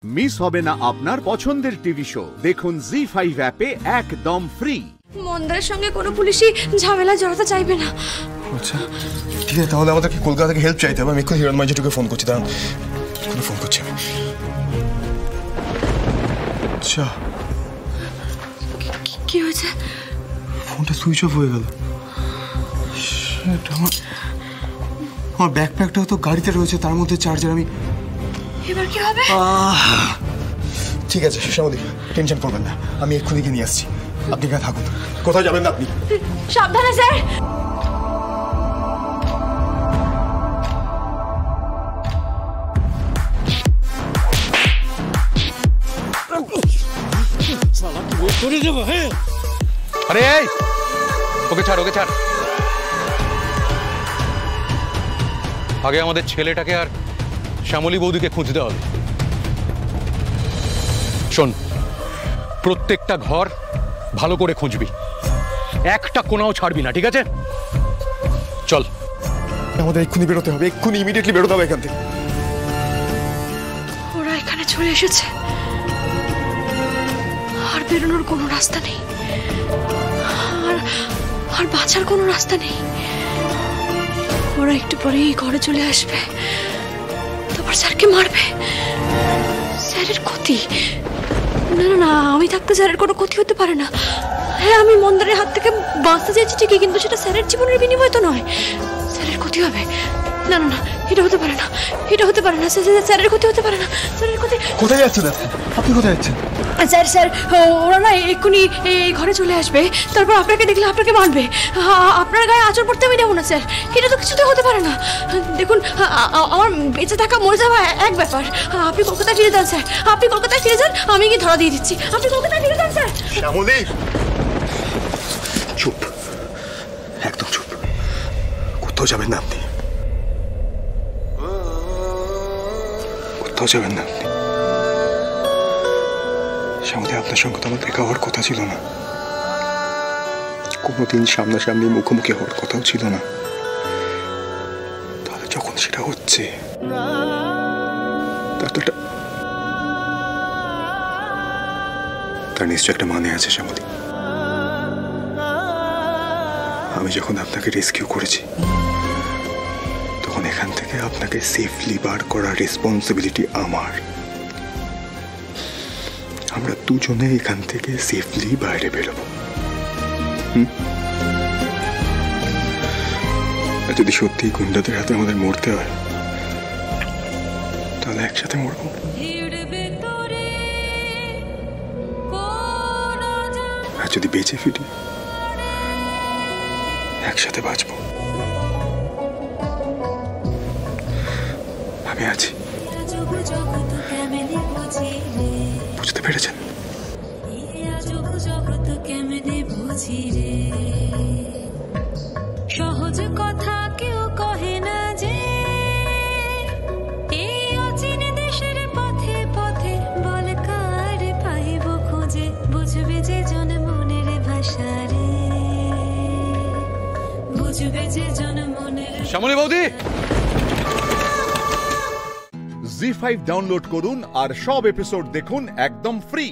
Miss হবে না আপনার পছন্দের টিভি শো। দেখুন জি5 অ্যাপে একদম ফ্রি। মন্দারের সঙ্গে কোনো পুলিশই ঝামেলা জড়াতে চাইবে না। আচ্ছা ঠিক আছে, তাহলে আমাদেরকে কলকাতা থেকে হেল্প চাইতে হবে। আমি এক্ষুনি হিরণ মাইজেটুকে ফোন করছি, দাঁড়ান ফোন করছি আমি। আচ্ছা কি হয়েছে? ফোনটা সুইচ অফ হয়ে গেল। আমার ব্যাকপ্যাকটাও তো গাড়িতে রয়েছে, তার মধ্যে চার্জার। আমি এবার কি হবে? ঠিক আছে শ্যামলী, টেনশন করবেন না, আমি এক্ষুনি গিয়ে নিয়ে আসছি। আপনি এখানে থাকুন, কোথাও যাবেন না আপনি। সাবধানে স্যার। আরে এই ওকে ছাড়, ওকে ছাড়। আগে আমাদের ছেলেটাকে আর শ্যামলী বৌদিকে খুঁজতে হবে। শোন, প্রত্যেকটা ঘর ভালো করে খুঁজবি, একটা কোনাও ছাড়বি না, ঠিক আছে? চল, আমাদের এক্ষুনি বেরোতে হবে, এক্ষুনি ইমিডিয়েটলি বেরোতে হবে এখান থেকে। ওরা এখানে চলে এসেছে, আর বেরোনোর কোনো রাস্তা নেই, আর বাঁচার কোনো রাস্তা নেই। ওরা একটু পরেই ঘরে চলে আসবে, তারপর স্যারকে মারবে। স্যারের ক্ষতি? না না না, আমি থাকতে স্যারের কোনো ক্ষতি হতে পারে না। হ্যাঁ, আমি মন্দারের হাত থেকে বাঁচতে চাইছি ঠিকই, কিন্তু সেটা স্যারের জীবনের বিনিময় তো নয়। স্যারের ক্ষতি হবে? না না না, এটা হতে পারে না, এটা হতে পারে না। স্যারের ক্ষতি হতে পারে না, স্যারের ক্ষতি। কোথায় যাচ্ছেন আপনি? কোথায় যাচ্ছেন? স্যার ওরা না এক্ষুনি এই ঘরে চলে আসবে, তারপর আপনাকে দেখলে আপনাকে মারবে। আপনার গায়ে আঁচড় পড়তে আমি দেবো না স্যার, এটা তো কিছুতে হতে পারে না। দেখুন, আমার বেঁচে থাকা মরে যাওয়া এক ব্যাপার। আপনি কলকাতায় ফিরে যান স্যার, আপনি কলকাতায় ফিরে যান, আমি কি ধরা দিয়ে দিচ্ছি। আপনি কলকাতায় ফিরে যান স্যার। শ্যামলী চুপ, একদম চুপ, কোথাও যাবেন না আপনি, কোথাও যাবেন না আপনি। শ্যামলী, আপনার সঙ্গে তো আমার দেখা হওয়ার কথা ছিল না, কোনোদিন সামনাসামনি মুখোমুখি হওয়ার কথাও ছিল না। তাহলে যখন সেটা হচ্ছে, তার নিশ্চয় একটা মানে আছে শ্যামলী। আমি যখন আপনাকে রেস্কিউ করেছি, তখন এখান থেকে আপনাকে সেফলি বার করার রেসপন্সিবিলিটি আমার। আমরা দুজনে এখান থেকে সেফলি বাইরে বেরোবো। আর যদি সত্যি গুন্ডাদের হাতে আমাদের মরতে হয়, তাহলে একসাথে মরবো। আর যদি বেঁচে ফিরি, একসাথে বাঁচবো। আমি আছি, বুঝতে পেরেছেন? সহজ কথা কেউ কহে না যে, এই অচিন দেশের পথে পথে বল কার পাইব খুঁজে, বুঝবে যে জন মনের ভাষা রে, বুঝবে যে জন মনের। শ্যামলী বৌদি, জি5 ডাউনলোড করুন আর সব এপিসোড দেখুন একদম ফ্রি।